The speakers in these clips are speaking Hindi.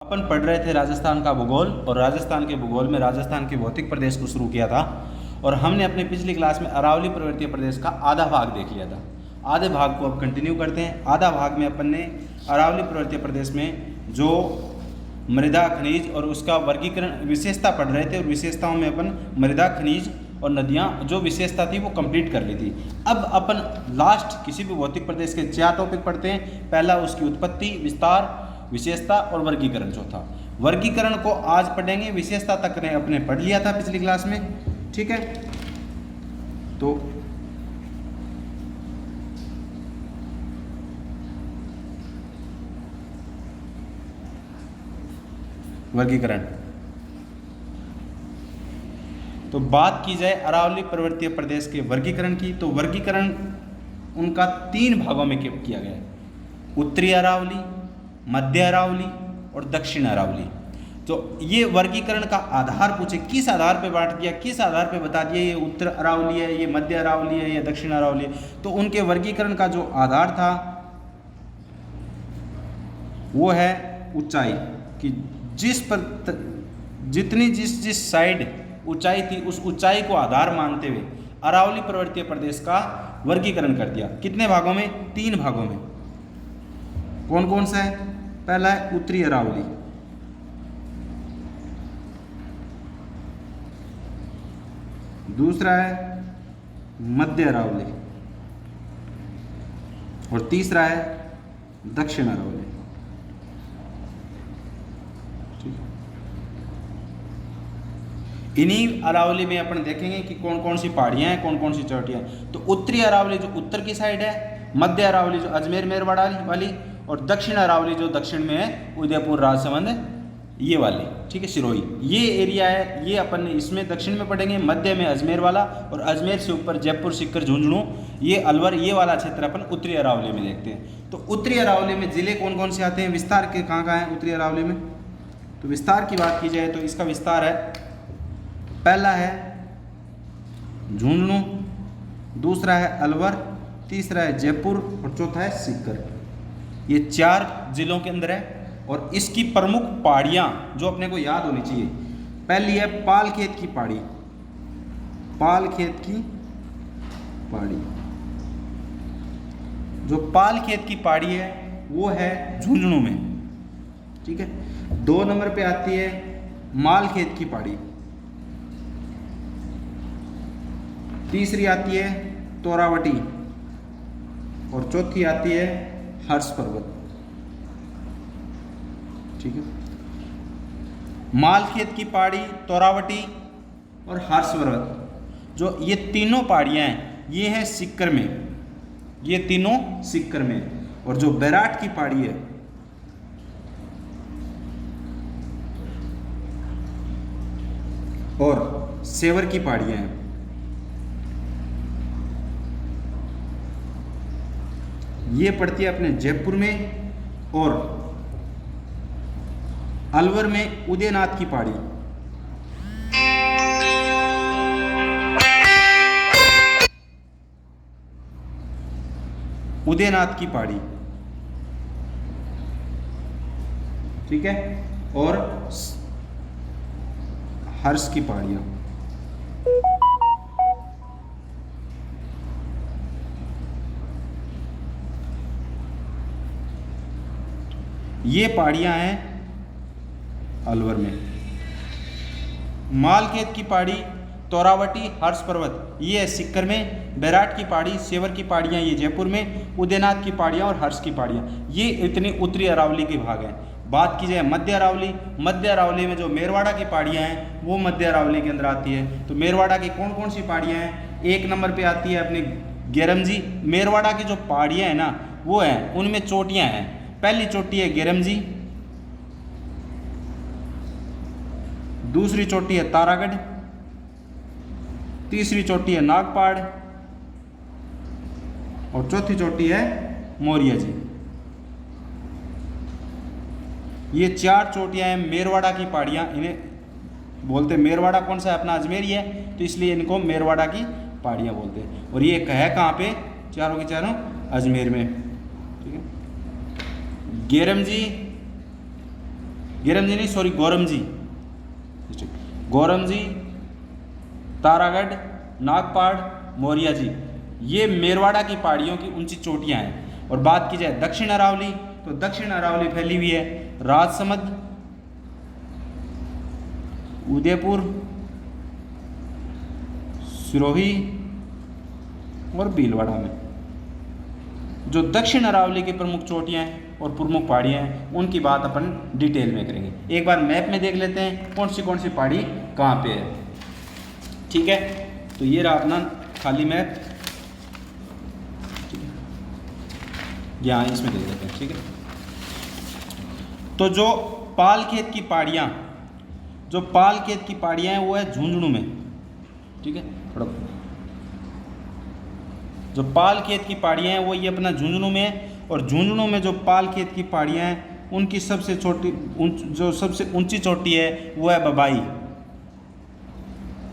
अपन पढ़ रहे थे राजस्थान का भूगोल, और राजस्थान के भूगोल में राजस्थान के भौतिक प्रदेश को शुरू किया था। और हमने अपने पिछली क्लास में अरावली पर्वतीय प्रदेश का आधा भाग देख लिया था। आधे भाग को अब कंटिन्यू करते हैं। आधा भाग में अपन ने अरावली पर्वतीय प्रदेश में जो मृदा खनिज और उसका वर्गीकरण विशेषता पढ़ रहे थे, और विशेषताओं में अपन मृदा खनिज और नदियाँ जो विशेषता थी वो कंप्लीट कर ली थी। अब अपन लास्ट किसी भी भौतिक प्रदेश के 4 टॉपिक पढ़ते हैं। पहला उसकी उत्पत्ति, विस्तार, विशेषता और वर्गीकरण। चौथा वर्गीकरण को आज पढ़ेंगे। विशेषता तक ने अपने पढ़ लिया था पिछली क्लास में, ठीक है। तो वर्गीकरण, तो बात की जाए अरावली पर्वतीय प्रदेश के वर्गीकरण की, तो वर्गीकरण उनका 3 भागों में किया गया है। उत्तरी अरावली, मध्य अरावली और दक्षिण अरावली। तो ये वर्गीकरण का आधार पूछे, किस आधार पे बांट दिया, किस आधार पे बता दिया ये उत्तर अरावली है, ये मध्य अरावली है, ये दक्षिण अरावली है। तो उनके वर्गीकरण का जो आधार था वो है ऊंचाई, कि जिस साइड ऊंचाई थी उस ऊंचाई को आधार मानते हुए अरावली पर्वतीय प्रदेश का वर्गीकरण कर दिया। कितने भागों में? 3 भागों में। कौन कौन सा है? पहला है उत्तरी अरावली, दूसरा है मध्य अरावली और तीसरा है दक्षिण अरावली। इन्हीं अरावली में अपन देखेंगे कि कौन कौन सी पहाड़ियाँ हैं, कौन कौन सी चोटियाँ हैं। तो उत्तरी अरावली जो उत्तर की साइड है, मध्य अरावली जो अजमेर मेरवाड़ा वाली, और दक्षिण अरावली जो दक्षिण में है, उदयपुर, राजसमंद, ये वाली, ठीक है, सिरोही, ये एरिया है। ये अपन इसमें दक्षिण में पढ़ेंगे। मध्य में अजमेर वाला, और अजमेर से ऊपर जयपुर, सीकर, झुंझुनू, ये अलवर, ये वाला क्षेत्र अपन उत्तरी अरावली में देखते हैं। तो उत्तरी अरावली में जिले कौन कौन से आते हैं? विस्तार के कहाँ कहाँ हैं उत्तरी अरावली में? तो विस्तार की बात की जाए तो इसका विस्तार है, पहला है झुंझुनू, दूसरा है अलवर, तीसरा है जयपुर और चौथा है सीकर। ये 4 जिलों के अंदर है। और इसकी प्रमुख पहाड़ियाँ जो अपने को याद होनी चाहिए, पहली है पालखेत की पहाड़ी। पालखेत की पहाड़ी, जो पालखेत की पहाड़ी है वो है झुंझुनू में, ठीक है। 2 नंबर पे आती है मालखेत की पहाड़ी, तीसरी आती है तोरावटी और चौथी आती है हर्ष पर्वत, ठीक है। मालखेत की पहाड़ी, तोरावटी और हर्ष पर्वत, जो ये तीनों पहाड़ियाँ हैं, ये हैं सीकर में, ये तीनों सीकर में। और जो बैराट की पहाड़ी है और सेवर की पहाड़ियाँ हैं, ये पड़ती है अपने जयपुर में, और अलवर में उदयनाथ की पहाड़ी, उदयनाथ की पहाड़ी, ठीक है, और हर्ष की पहाड़ियां। ये पहाड़ियां हैं अलवर में। मालखेत की पहाड़ी, तोरावटी, हर्ष पर्वत, ये है सीकर में। बैराट की पहाड़ी, सेवर की पहाड़ियाँ ये जयपुर में, उदयनाथ की पहाड़ियाँ और हर्ष की पहाड़ियाँ, ये इतनी उत्तरी अरावली के भाग हैं। बात की जाए मध्य अरावली, मध्य अरावली में जो मेरवाड़ा की पहाड़ियाँ हैं वो मध्य अरावली के अंदर आती है। तो मेरवाड़ा की कौन कौन सी पहाड़ियाँ हैं? 1 नंबर पे आती है अपनी गेरमजी। मेरवाड़ा की जो पहाड़ियाँ हैं ना वो हैं, उनमें चोटियाँ हैं। पहली चोटी है गेरमजी, दूसरी चोटी है तारागढ़, तीसरी चोटी है नागपाड़ और चौथी चोटी है मौर्य जी। ये 4 चोटियां हैं मेरवाड़ा की पहाड़ियां। इन्हें बोलते हैं, मेरवाड़ा कौन सा है? अपना अजमेरी है, तो इसलिए इनको मेरवाड़ा की पहाड़ियां बोलते हैं। और ये है कहाँ पे? चारों के चारों अजमेर में, ठीक है। गेरमजी गिरमजी नहीं सॉरी गोरमजी, गोरमजी, तारागढ़, नागपाड़, मौर्या जी, ये मेरवाड़ा की पहाड़ियों की ऊंची चोटियां हैं। और बात की जाए दक्षिण अरावली, तो दक्षिण अरावली फैली हुई है राजसमंद, उदयपुर, सिरोही और भीलवाड़ा में। जो दक्षिण अरावली की प्रमुख चोटियां हैं और प्रमुख पहाड़ियां हैं उनकी बात अपन डिटेल में करेंगे। एक बार मैप में देख लेते हैं कौन सी पहाड़ी कहाँ पे है। ठीक है, तो ये रहा अपना खाली मैप, ठीक है, यहाँ इसमें देख लेते हैं। ठीक है, तो जो पालखेत की पहाड़ियाँ हैं वो है झुंझुनू में। ठीक है, थोड़ा जो पालखेत की पहाड़ियाँ हैं वो ये अपना झुंझुनू में है। और झुंझुनू में जो पालखेत की पहाड़ियाँ हैं उनकी सबसे ऊंची चोटी है वो है बबाई।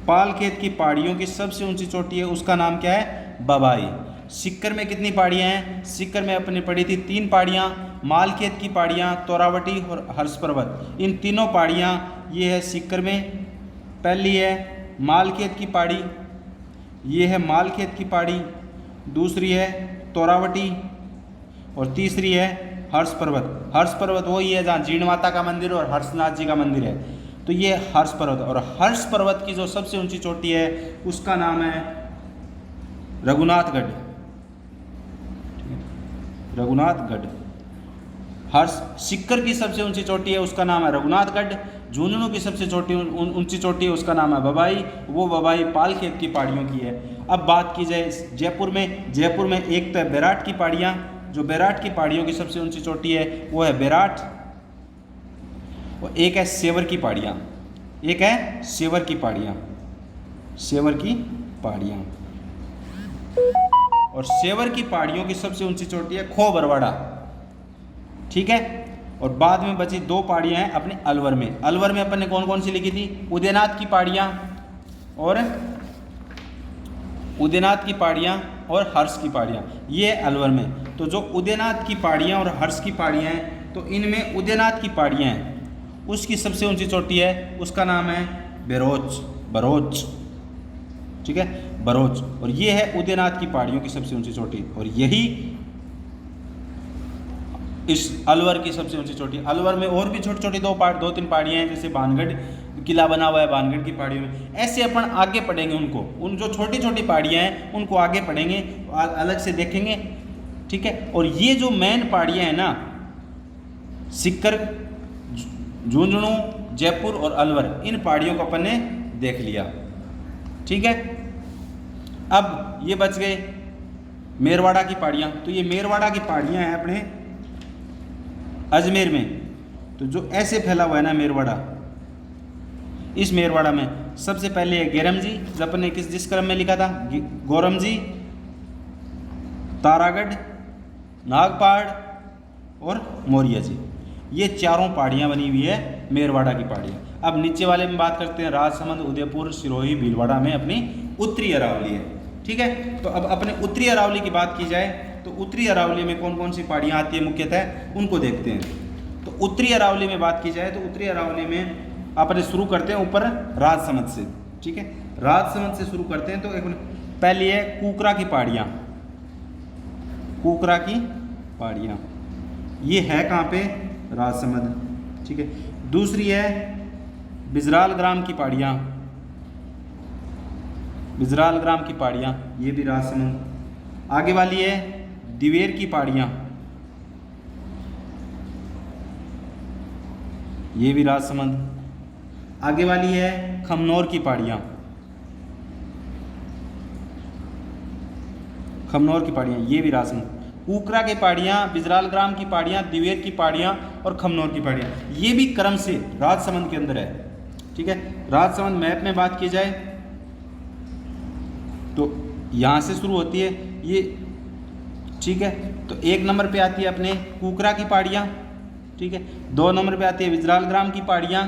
पालखेत की पहाड़ियों की सबसे ऊंची चोटी है, उसका नाम क्या है? बबाई। सिक्कर में कितनी पहाड़ियाँ हैं? सिक्कर में अपने पढ़ी थी 3 पहाड़ियाँ, मालखेत की पहाड़ियाँ, तोरावटी और हर्ष पर्वत। इन तीनों पहाड़ियाँ ये है सिक्कर में। पहली है मालखेत की पहाड़ी, ये है मालखेत की पहाड़ी, दूसरी है तोरावटी और तीसरी है हर्ष पर्वत। हर्ष पर्वत वही है जहाँ जीर्ण माता का मंदिर और हर्षनाथ जी का मंदिर है, तो ये हर्ष पर्वत। और हर्ष पर्वत की जो सबसे ऊंची चोटी है उसका नाम है रघुनाथगढ़। रघुनाथगढ़। हर्ष सिक्कर की सबसे ऊंची चोटी है उसका नाम है रघुनाथगढ़। झुंझुनू की सबसे ऊंची चोटी है उसका नाम है बबाई। वो बबाई पालखेत की पहाड़ियों की है। अब बात की जाए जयपुर में एक तो है बैराट की पहाड़ियाँ, जो बैराट की पहाड़ियों की सबसे ऊंची चोटी है वो है बैराट, और एक है सेवर की पहाड़ियाँ, एक है सेवर की पहाड़ियाँ, सेवर की पहाड़ियाँ। और सेवर की पहाड़ियों की सबसे ऊंची चोटी है खो बरवाड़ा। ठीक है, और बाद में बची 2 पहाड़ियाँ हैं अपने अलवर में। अलवर में अपन ने कौन सी लिखी थी? उदयनाथ की पहाड़ियाँ और हर्ष की पहाड़ियाँ, ये अलवर में। तो जो उदयनाथ की पहाड़ियाँ और हर्ष की पहाड़ियाँ हैं, तो इनमें उदयनाथ की पहाड़ियाँ हैं उसकी सबसे ऊंची चोटी है, उसका नाम है बरोच। ठीक है, बरोच। और ये है उदयनाथ की पहाड़ियों की सबसे ऊंची चोटी, और यही इस अलवर की सबसे ऊंची चोटी। अलवर में और भी छोटी 2-3 पहाड़ियाँ हैं, जैसे भानगढ़ किला बना हुआ है भानगढ़ की पहाड़ियों में। ऐसे अपन आगे पढ़ेंगे उन जो छोटी पहाड़ियाँ हैं उनको आगे पढ़ेंगे, अलग से देखेंगे। ठीक है, और ये जो मेन पहाड़ियाँ हैं ना, सिक्कर, झुंझुनू, जयपुर और अलवर, इन पहाड़ियों को अपन ने देख लिया। ठीक है, अब ये बच गए मेरवाड़ा की पहाड़ियाँ। तो ये मेरवाड़ा की पहाड़ियाँ हैं अपने अजमेर में। तो जो ऐसे फैला हुआ है ना मेरवाड़ा, इस मेरवाड़ा में सबसे पहले है गेरमजी, जब अपन ने जिस क्रम में लिखा था, गोरमजी, तारागढ़, नागपाड़ और मौर्या जी, ये चारों पहाड़ियाँ बनी हुई है मेरवाड़ा की पहाड़ियाँ। अब नीचे वाले में बात करते हैं राजसमंद, उदयपुर, सिरोही, भीलवाड़ा में अपनी उत्तरी अरावली है। ठीक है, तो अब अपने उत्तरी अरावली की बात की जाए तो उत्तरी अरावली में कौन सी पहाड़ियाँ आती है मुख्यतः, उनको देखते हैं। तो उत्तरी अरावली में बात की जाए तो उत्तरी अरावली में अपने शुरू करते हैं ऊपर राजसमंद से। ठीक है, राजसमंद से शुरू करते हैं। तो एक पहली है कुकरा की पहाड़ियाँ। कुकरा की पहाड़ियाँ ये है कहाँ पे? राजसमंद। ठीक है, दूसरी है बिजराल ग्राम की पहाड़ियाँ। बिजराल ग्राम की पहाड़ियाँ, ये भी राजसमंद। आगे वाली है दिवेर की पहाड़ियाँ, ये भी राजसमंद। आगे वाली है खमनौर की पहाड़ियाँ। खमनौर की पहाड़ियाँ, ये भी राजसमंद। कुकरा की पहाड़ियाँ, बिजराल ग्राम की पहाड़ियाँ, दिवेर की पहाड़ियाँ और खमनौर की पहाड़ियाँ, ये भी क्रम से राजसमंद के अंदर है। ठीक है, राजसमंद मैप में बात की जाए तो यहाँ से शुरू होती है ये। ठीक है, तो 1 नंबर पे आती है अपने कुकरा की पहाड़ियाँ। ठीक है, 2 नंबर पे आती है बिजराल ग्राम की पहाड़ियाँ,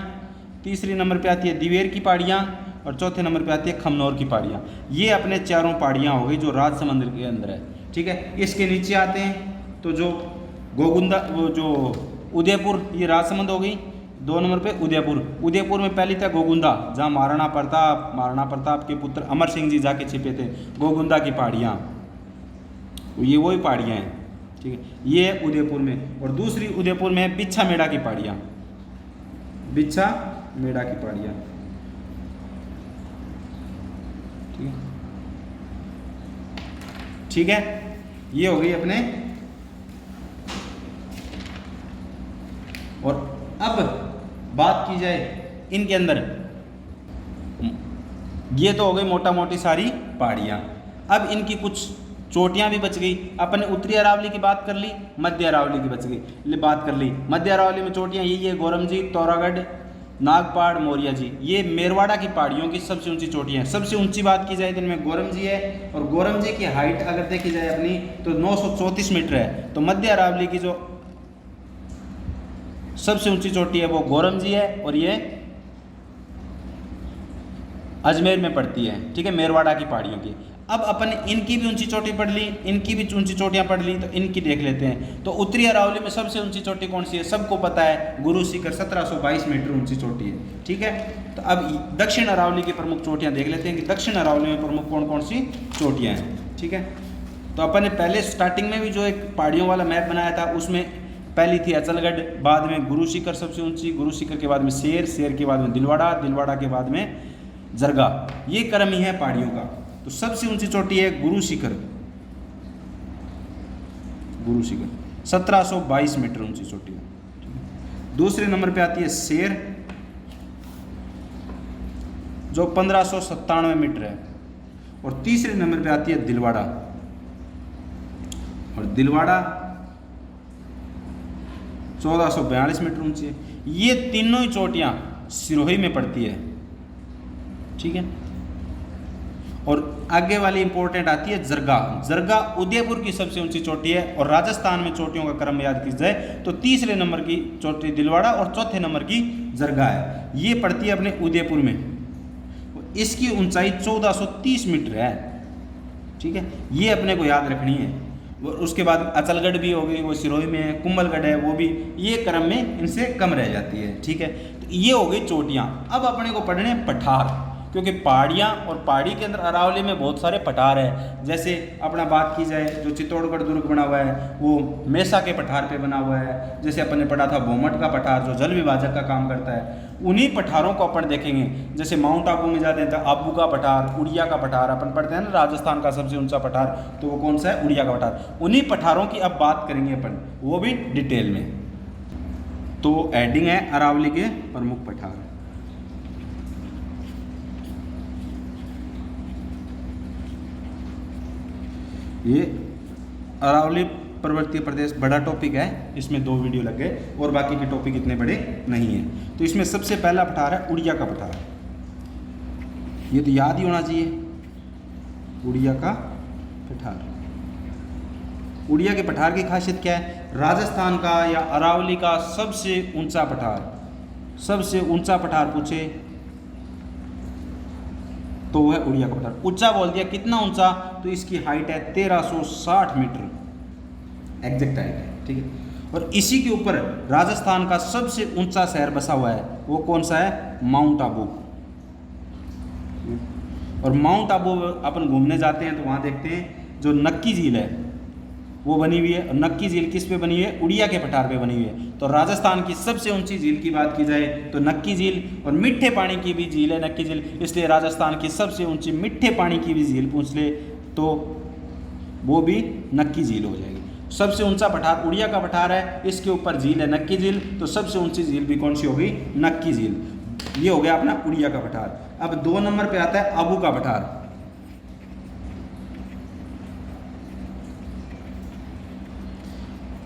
तीसरी नंबर पे आती है दिवेर की पहाड़ियाँ और चौथे नंबर पे आती है खमनौर की पहाड़ियाँ। ये अपने चारों पहाड़ियाँ हो गई जो राजसमंद के अंदर है। ठीक है, इसके नीचे आते हैं तो जो गोगुंदा, वो जो उदयपुर, ये राजसमंद हो गई। 2 नंबर पे उदयपुर। उदयपुर में पहली था गोगुंदा, जहाँ महाराणा प्रताप के पुत्र अमर सिंह जी जाके छिपे थे। गोगुंदा की पहाड़ियाँ, ये वही पहाड़ियाँ हैं, ठीक है। ये है उदयपुर में। और दूसरी उदयपुर में है बिच्छा मेड़ा की पहाड़ियाँ, बिच्छा मेड़ा की पहाड़ियाँ, ठीक है, ठीक है। ये हो गई अपने। और अब बात की जाए इनके अंदर, ये तो हो गई मोटा मोटी सारी पहाड़ियाँ। अब इनकी कुछ चोटियाँ भी बच गई। अपने उत्तरी अरावली की बात कर ली, मध्य अरावली की बच गई, बात कर ली। मध्य अरावली में चोटियाँ यही है, गोरमजी, तोरागढ़, नागपाड़, मौर्या जी। ये मेरवाड़ा की पहाड़ियों की सबसे ऊंची चोटियाँ हैं। सबसे ऊंची बात की जाए तो इनमें गोरमजी है, और गोरमजी की हाइट अगर देखी जाए अपनी तो 934 मीटर है। तो मध्य अरावली की जो सबसे ऊंची चोटी है वो गोरमजी है, और ये अजमेर में पड़ती है, ठीक है, मेरवाड़ा की पहाड़ियों की। अब अपन इनकी भी ऊंची चोटी पढ़ ली, इनकी भी ऊंची चोटियां पढ़ ली, तो इनकी देख लेते हैं। तो उत्तरी अरावली में सबसे ऊंची चोटी कौन सी है, सबको पता है, गुरु शिखर 1722 मीटर ऊंची चोटी है, ठीक है। तो अब दक्षिण अरावली की प्रमुख चोटियां देख लेते हैं कि दक्षिण अरावली में प्रमुख कौन कौन सी चोटियां हैं, ठीक है। तो अपन ने पहले स्टार्टिंग में भी जो एक पहाड़ियों वाला मैप बनाया था, उसमें पहली थी अचलगढ़, बाद में गुरु शिखर सबसे ऊंची, गुरु शिखर के बाद में शेर के बाद में दिलवाड़ा, दिलवाड़ा के बाद में जरगा। ये क्रम ही है पहाड़ियों का। तो सबसे ऊंची चोटी है गुरु शिखर, गुरु शिखर 1722 मीटर ऊंची चोटी है। दूसरे नंबर पे आती है शेर, जो 1597 मीटर है। और तीसरे नंबर पे आती है दिलवाड़ा, और दिलवाड़ा 1442 मीटर ऊंची है। ये तीनों ही चोटियां सिरोही में पड़ती है, ठीक है। और आगे वाली इंपॉर्टेंट आती है जरगा। जरगा उदयपुर की सबसे ऊंची चोटी है। और राजस्थान में चोटियों का क्रम याद की जाए तो तीसरे नंबर की चोटी दिलवाड़ा और चौथे नंबर की जरगा है। ये पड़ती है अपने उदयपुर में। इसकी ऊंचाई 1430 मीटर है, ठीक है। ये अपने को याद रखनी है। और उसके बाद अचलगढ़ भी हो गई, वो सिरोही में है, कुंभलगढ़ है, वो भी ये क्रम में इनसे कम रह जाती है, ठीक है। तो ये हो गई चोटियाँ। अब अपने को पढ़ने पठार, क्योंकि पहाड़ियाँ और पहाड़ी के अंदर अरावली में बहुत सारे पठार है। जैसे अपना बात की जाए जो चित्तौड़गढ़ दुर्ग बना हुआ है वो मेसा के पठार पे बना हुआ है। जैसे अपन ने पढ़ा था बोमट का पठार जो जल विभाजक का काम करता है। उन्हीं पठारों को अपन देखेंगे। जैसे माउंट आबू में जाते हैं तो आबू का पठार, उड़िया का पठार अपन पढ़ते हैं ना, राजस्थान का सबसे ऊंचा पठार, तो वो कौन सा है, उड़िया का पठार। उन्हीं पठारों की अब बात करेंगे अपन, वो भी डिटेल में। तो एडिंग है अरावली के प्रमुख पठार। ये अरावली पर्वतीय प्रदेश बड़ा टॉपिक है, इसमें 2 वीडियो लग गए और बाकी के टॉपिक इतने बड़े नहीं हैं। तो इसमें सबसे पहला पठार है उड़िया का पठार। ये तो याद ही होना चाहिए, उड़िया का पठार। उड़िया के पठार की खासियत क्या है, राजस्थान का या अरावली का सबसे ऊंचा पठार। सबसे ऊंचा पठार पूछे तो वह उड़िया का पठार। ऊंचा बोल दिया, कितना ऊंचा, तो इसकी हाइट है 1360 मीटर, एग्जैक्ट हाइट है, ठीक है। और इसी के ऊपर राजस्थान का सबसे ऊंचा शहर बसा हुआ है, वो कौन सा है, माउंट आबू। और माउंट आबू अपन घूमने जाते हैं तो वहाँ देखते हैं जो नक्की झील है वो बनी हुई है। और नक्की झील किस पे बनी हुई है, उड़िया के पठार पे बनी हुई है। तो राजस्थान की सबसे ऊंची झील की बात की जाए तो नक्की झील, और मीठे पानी की भी झील है नक्की झील, इसलिए राजस्थान की सबसे ऊंची मीठे पानी की भी झील पूछ ले तो वो भी नक्की झील हो जाएगी। सबसे ऊंचा पठार उड़िया का पठार है, इसके ऊपर झील है नक्की झील, तो सबसे ऊंची झील भी कौन सी होगी, नक्की झील। ये हो गया अपना उड़िया का पठार। अब 2 नंबर पे आता है आबू का पठार।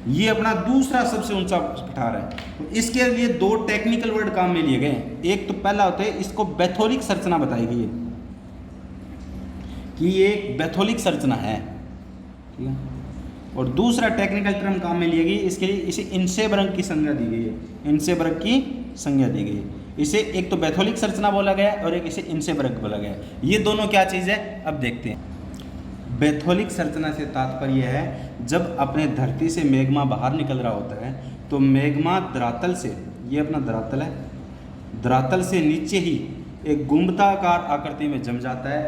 ये अपना दूसरा सबसे ऊंचा पठार है। तो इसके लिए 2 टेक्निकल वर्ड काम में लिए गए हैं। एक तो पहला होता है, इसको बैथोलिक संरचना बताई गई है कि ये एक बैथोलिक संरचना है, ठीक है। और दूसरा टेक्निकल टर्म काम में लिए गई, इसके लिए इसे इनसेबर्ग की संज्ञा दी गई है, इनसेबर्ग की संज्ञा दी गई है। इसे एक तो बैथोलिक संरचना बोला गया और एक इसे इनसेबर्ग बोला गया। ये दोनों क्या चीज़ है, अब देखते हैं। बैथोलिक संरचना से तात्पर्य है जब अपने धरती से मैग्मा बाहर निकल रहा होता है तो मैग्मा धरातल से ये अपना धरातल है, धरातल से नीचे ही एक गुंबदाकार आकृति में जम जाता है,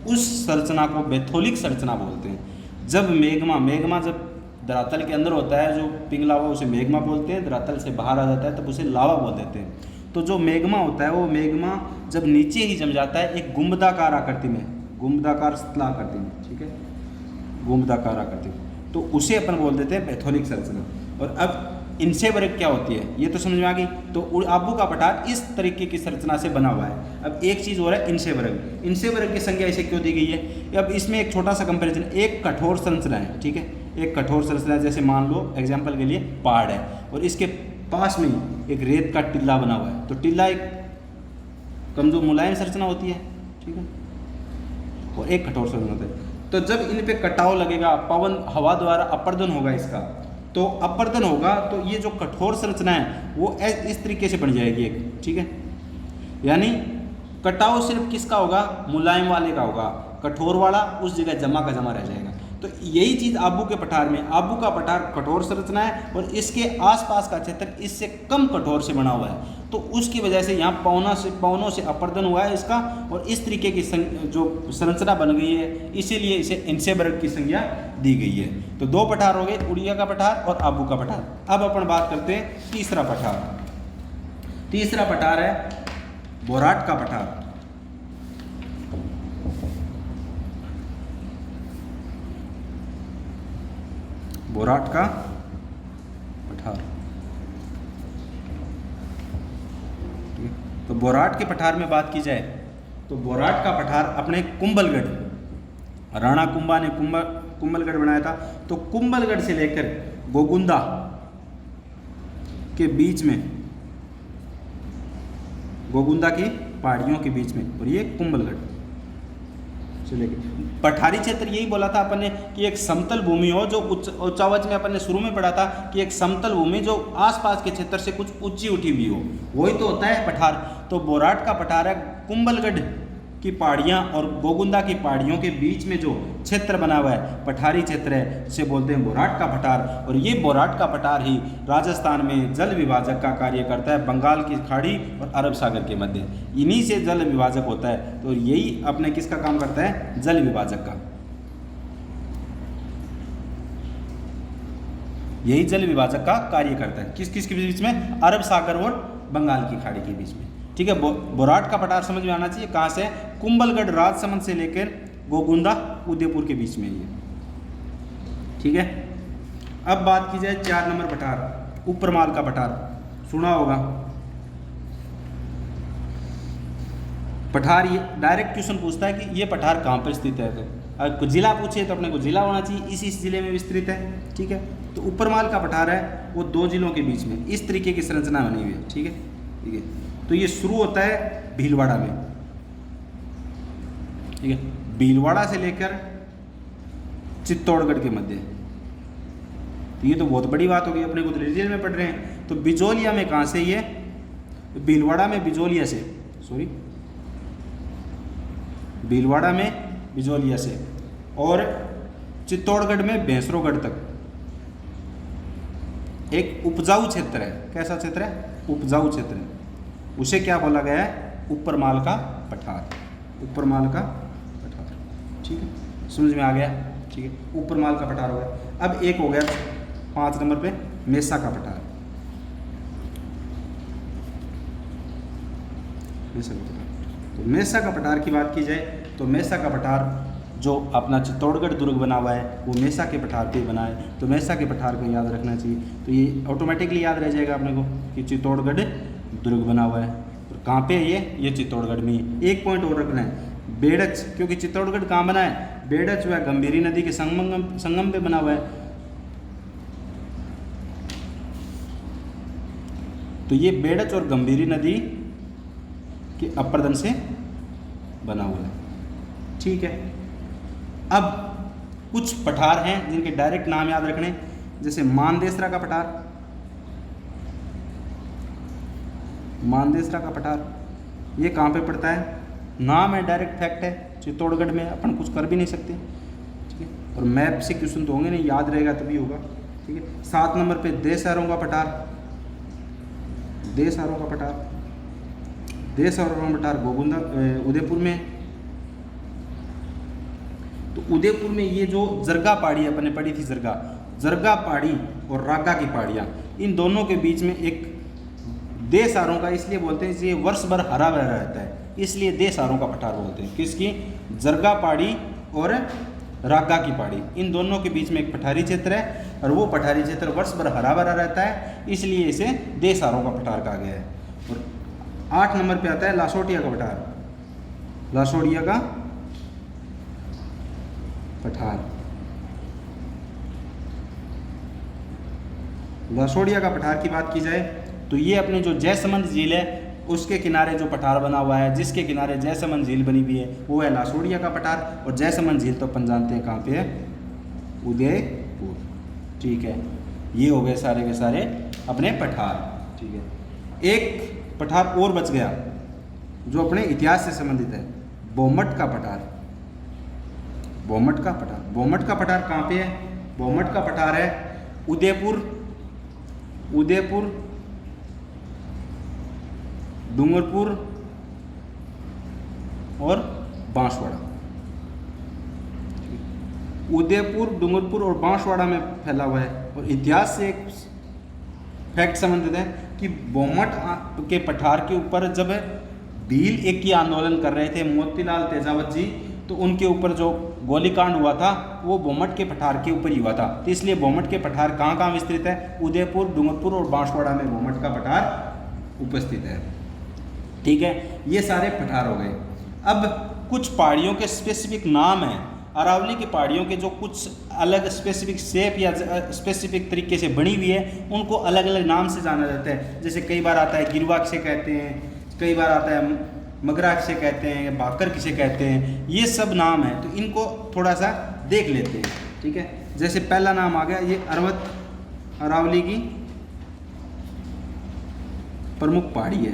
उस संरचना को बैथोलिक संरचना बोलते हैं। जब मेग्मा जब धरातल के अंदर होता है, जो पिघला हुआ उसे मेग्मा बोलते हैं, धरातल से बाहर आ जाता है तब उसे लावा बोल देते हैं। तो जो मेग्मा होता है वो मेग्मा जब नीचे ही जम जाता है एक गुंबदाकार आकृति में, गुंबदाकार स्तला आकृति में, ठीक है, गुंबदाकार आकृति, तो उसे अपन बोल देते हैं बैथोलिक संरचना। और अब इनसेबरग क्या होती है ये तो समझ में आ गई। तो आबू का पठार इस तरीके की संरचना से बना हुआ है। अब एक चीज़ हो रहा है इनसेबरग, इनसेबरग की संख्या इसे क्यों दी गई है। अब इसमें एक छोटा सा कंपैरिजन, एक कठोर संरचना है, ठीक है, एक कठोर संरचना, जैसे मान लो एग्जाम्पल के लिए पहाड़ है और इसके पास में ही एक रेत का टिल्ला बना हुआ है, तो टिल्ला एक कमजोर मुलायम संरचना होती है, ठीक है, और एक कठोर संरचना होती है। तो जब इन पे कटाव लगेगा, पवन हवा द्वारा अपर्दन होगा इसका, तो अपर्दन होगा तो ये जो कठोर संरचना है वो इस तरीके से बन जाएगी एक, ठीक है, यानी कटाव सिर्फ किसका होगा, मुलायम वाले का होगा, कठोर वाला उस जगह जमा का जमा रह जाएगा। तो यही चीज़ आबू के पठार में, आबू का पठार कठोर संरचना है और इसके आसपास का क्षेत्र इससे कम कठोर से बना हुआ है, तो उसकी वजह से यहाँ पवनों से अपर्दन हुआ है इसका, और इस तरीके की जो संरचना बन गई है, इसीलिए इसे इनसेबरग की संज्ञा दी गई है। तो दो पठार हो गए, उड़िया का पठार और आबू का पठार। अब अपन बात करते हैं तीसरा पठार। तीसरा पठार है बोराट का पठार। बोराट का पठार, तो बोराट के पठार में बात की जाए तो बोराट का पठार अपने कुंभलगढ़, राणा कुंभा ने कुंभलगढ़ बनाया था, तो कुंभलगढ़ से लेकर गोगुंदा के बीच में, गोगुंदा की पहाड़ियों के बीच में, और ये कुंभलगढ़ से लेकर पठारी क्षेत्र, यही बोला था अपन ने कि एक समतल भूमि हो, जो उच्चावच में अपन ने शुरू में पढ़ा था कि एक समतल भूमि जो आसपास के क्षेत्र से कुछ ऊंची उठी हुई हो, वही तो होता है पठार। तो बोराट का पठार है कुंभलगढ़ की पहाड़ियाँ और गोगुंदा की पहाड़ियों के बीच में जो क्षेत्र बना हुआ है, पठारी क्षेत्र है, उसे बोलते हैं बोराट का पठार। और ये बोराट का पठार ही राजस्थान में जल विभाजक का कार्य करता है, बंगाल की खाड़ी और अरब सागर के मध्य, इन्हीं से जल विभाजक होता है। तो यही अपने किसका काम करता है, जल विभाजक का, यही जल विभाजक का कार्य करता है। किस किस के बीच में, अरब सागर और बंगाल की खाड़ी के बीच में, ठीक है। बोराट का पठार समझ में आना चाहिए, कहाँ से, कुंभलगढ़ राजसमंद से लेकर गोगुंदा उदयपुर के बीच में ये, ठीक है। अब बात की जाए 4 नंबर पठार, ऊपरमाल का पठार, सुना होगा पठार। ये डायरेक्ट क्वेश्चन पूछता है कि ये पठार कहाँ पर स्थित है, तो अगर जिला पूछे तो अपने को जिला होना चाहिए, इस जिले में विस्तृत है, ठीक है। तो ऊपरमाल का पठार है वो 2 जिलों के बीच में, इस तरीके की संरचना बनी हुई है, ठीक है, ठीक है। तो ये शुरू होता है भीलवाड़ा में, ठीक है, भीलवाड़ा से लेकर चित्तौड़गढ़ के मध्य। तो ये तो बहुत बड़ी बात हो गई, अपने को तो रिलीजन में पढ़ रहे हैं। तो बिजोलिया में कहाँ से, ये भीलवाड़ा में बिजोलिया से, सॉरी भीलवाड़ा में बिजोलिया से, और चित्तौड़गढ़ में भैंसरोगढ़ तक एक उपजाऊ क्षेत्र है। कैसा क्षेत्र है, उपजाऊ क्षेत्र है, उसे क्या बोला गया है, ऊपरमाल का पठार, ऊपरमाल का पठार, ठीक है, समझ में आ गया, ठीक है। ऊपरमाल का पठार हो गया। अब एक हो गया 5 नंबर पे मेसा का पठार, मेसा का पठार। तो मेसा का पठार की बात की जाए तो मेसा का पठार जो अपना चित्तौड़गढ़ दुर्ग बना हुआ है वो मेसा के पठार पे बना है, तो मेसा के पठार को याद रखना चाहिए। तो ये ऑटोमेटिकली याद रह जाएगा अपने को कि चित्तौड़गढ़ दुर्ग बना हुआ है। और कहाँ पे है ये चित्तौड़गढ़ में ही। एक पॉइंट और रखना है, बेड़च, क्योंकि चित्तौड़गढ़ कहाँ बना है, बेड़च व गंभीरी नदी के संगम पे बना हुआ है। तो ये बेड़च और गंभीरी नदी के अपर्दन से बना हुआ है, ठीक है। अब कुछ पठार हैं जिनके डायरेक्ट नाम याद रखने, जैसे मानदेसरा का पठार, मानदेसरा का पठार ये कहाँ पे पड़ता है, नाम है, डायरेक्ट फैक्ट है, चित्तौड़गढ़ में, अपन कुछ कर भी नहीं सकते, ठीक है। और मैप से क्वेश्चन तो होंगे नहीं, याद रहेगा तभी होगा, ठीक है। 7 नंबर पे देशहरों का पठार, देसारों का पठार, देसारों का पठार गोगुंदा उदयपुर में। तो उदयपुर में ये जो जरगा पहाड़ी अपने पड़ी थी, जरगा पहाड़ी और रागा की पहाड़ियाँ, इन दोनों के बीच में एक देसारों का, इसलिए बोलते हैं ये वर्ष भर हरा भरा रहता है, इसलिए देसारों का पठार बोलते हैं। किसकी? जरगा पहाड़ी और रागा की पहाड़ी, इन दोनों के बीच में एक पठारी क्षेत्र है और वो पठारी क्षेत्र वर्ष भर हरा भरा रहता है, इसलिए इसे देसारों का पठार कहा गया है। और 8 नंबर पे आता है लासोटिया का पठार, लासोटिया का पठार। लासोटिया का पठार की बात की जाए तो ये अपने जो जयसमंद झील है उसके किनारे जो पठार बना हुआ है, जिसके किनारे जयसमंद झील बनी हुई है, वो है लासोटिया का पठार। और जयसमंद झील तो अपन जानते हैं कहाँ पे है, उदयपुर। ठीक है, ये हो गए सारे के सारे अपने पठार। ठीक है, एक पठार और बच गया जो अपने इतिहास से संबंधित है, बोमट का पठार। बोमट का पठार, बोमट का पठार कहाँ पे है? बोमट का पठार है उदयपुर, उदयपुर, डूंगरपुर और बांसवाड़ा। उदयपुर, डूंगरपुर और बांसवाड़ा में फैला हुआ है। और इतिहास से एक फैक्ट संबंधित है कि बोमट के पठार के ऊपर जब भील एक ही आंदोलन कर रहे थे मोतीलाल तेजावत जी, तो उनके ऊपर जो गोलीकांड हुआ था वो बोमट के पठार के ऊपर ही हुआ था। तो इसलिए बोमट के पठार कहाँ कहाँ विस्तृत है? उदयपुर, डूंगरपुर और बांसवाड़ा में बोमट का पठार उपस्थित है। ठीक है, ये सारे पठार हो गए। अब कुछ पहाड़ियों के स्पेसिफिक नाम हैं। अरावली की पहाड़ियों के जो कुछ अलग स्पेसिफिक शेप या स्पेसिफिक तरीके से बनी हुई है, उनको अलग अलग नाम से जाना जाता है। जैसे कई बार आता है गिरवा किसे कहते हैं, कई बार आता है मगरा किसे कहते हैं, भाकर किसे कहते हैं, ये सब नाम है। तो इनको थोड़ा सा देख लेते हैं। ठीक है, जैसे पहला नाम आ गया ये अरवत, अरावली की प्रमुख पहाड़ी है।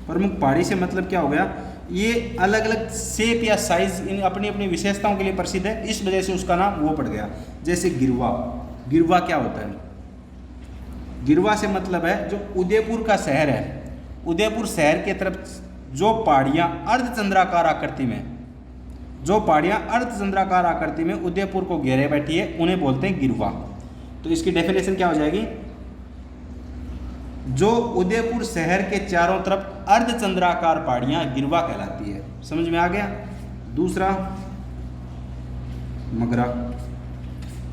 प्रमुख पहाड़ी से मतलब क्या हो गया, ये अलग अलग शेप या साइज इन अपनी अपनी विशेषताओं के लिए प्रसिद्ध है, इस वजह से उसका नाम वो पड़ गया। जैसे गिरवा, गिरवा क्या होता है? गिरवा से मतलब है जो उदयपुर का शहर है, उदयपुर शहर के तरफ जो पहाड़ियाँ अर्धचंद्राकार आकृति में, जो पहाड़ियाँ अर्धचंद्राकार आकृति में उदयपुर को घेरे बैठी है, उन्हें बोलते हैं गिरवा। तो इसकी डेफिनेशन क्या हो जाएगी? जो उदयपुर शहर के चारों तरफ अर्धचंद्राकार पहाड़ियाँ गिरवा कहलाती है। समझ में आ गया? दूसरा मगरा।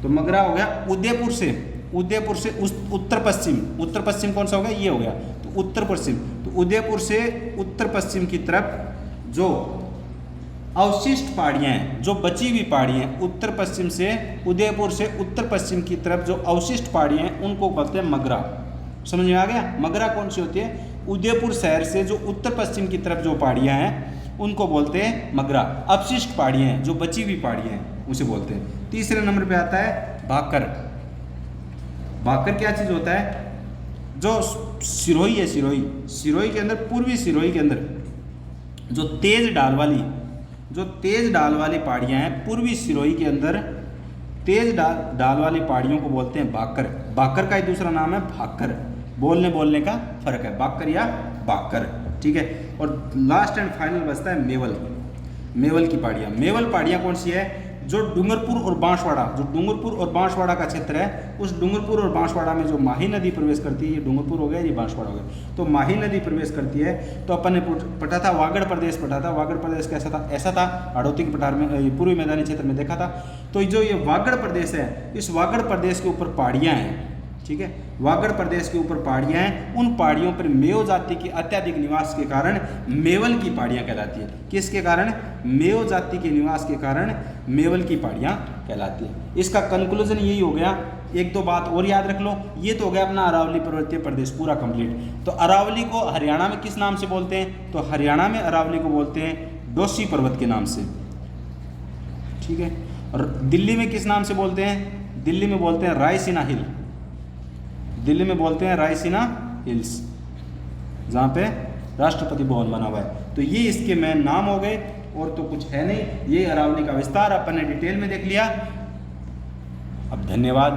तो मगरा हो गया उदयपुर से, उदयपुर से उत्तर पश्चिम, उत्तर पश्चिम कौन सा हो गया? ये हो गया। तो उत्तर पश्चिम, तो उदयपुर से उत्तर पश्चिम की तरफ जो अवशिष्ट पहाड़ियाँ हैं, जो बची हुई पहाड़ियाँ हैं, उत्तर पश्चिम से, उदयपुर से उत्तर पश्चिम की तरफ जो अवशिष्ट पहाड़ियाँ हैं उनको बोलते हैं मगरा। समझ में आ गया? मगरा कौन सी होती है? उदयपुर शहर से जो उत्तर पश्चिम की तरफ जो पहाड़ियाँ हैं उनको बोलते हैं मगरा। अपशिष्ट पहाड़ियाँ हैं, जो बची हुई पहाड़ियाँ हैं, उसे बोलते हैं। तीसरे नंबर पे आता है भाकर। भाकर क्या चीज़ होता है? जो सिरोही है, सिरोही, सिरोही के अंदर, पूर्वी सिरोही के अंदर जो तेज ढाल वाली, जो तेज ढाल वाली पहाड़ियाँ हैं, पूर्वी सिरोही के अंदर तेज ढाल वाली पहाड़ियों को बोलते हैं भाकर। भाकर का ही दूसरा नाम है भाकर। बोलने का फर्क है, भाकर या भाकर। ठीक है, और लास्ट एंड फाइनल बचता है मेवल। मेवल की पहाड़ियाँ, मेवल पहाड़ियाँ कौन सी है? जो डूंगरपुर और बांसवाड़ा, जो डूंगरपुर और बांसवाड़ा का क्षेत्र है, उस डूंगरपुर और बांसवाड़ा में जो माही नदी प्रवेश करती है, ये डूंगरपुर हो गया, ये बांसवाड़ा हो गया, तो माही नदी प्रवेश करती है। तो अपन ने पढ़ा था वागड़ प्रदेश, पढ़ा था वागड़ प्रदेश कैसा था? ऐसा था, हाड़ौती के पठार में, पूर्वी मैदानी क्षेत्र में देखा था। तो जो ये वागड़ प्रदेश है, इस वागड़ प्रदेश के ऊपर पहाड़ियाँ हैं। ठीक है, वागड़ प्रदेश के ऊपर पहाड़ियाँ हैं, उन पहाड़ियों पर मेव जाति की अत्यधिक निवास के कारण मेवल की पहाड़ियाँ कहलाती है। किसके कारण? मेव जाति के निवास के कारण मेवल की पहाड़ियाँ कहलाती है। इसका कंक्लूजन यही हो गया। एक दो बात और याद रख लो, ये तो हो गया अपना अरावली पर्वतीय प्रदेश पूरा कंप्लीट। तो अरावली को हरियाणा में किस नाम से बोलते हैं? तो हरियाणा में अरावली को बोलते हैं डोसी पर्वत के नाम से। ठीक है, और दिल्ली में किस नाम से बोलते हैं? दिल्ली में बोलते हैं रायसीना हिल, दिल्ली में बोलते हैं रायसीना हिल्स, जहाँ पे राष्ट्रपति भवन बना हुआ है। तो ये इसके मेन नाम हो गए, और तो कुछ है नहीं। ये अरावली का विस्तार अपन ने डिटेल में देख लिया। अब धन्यवाद।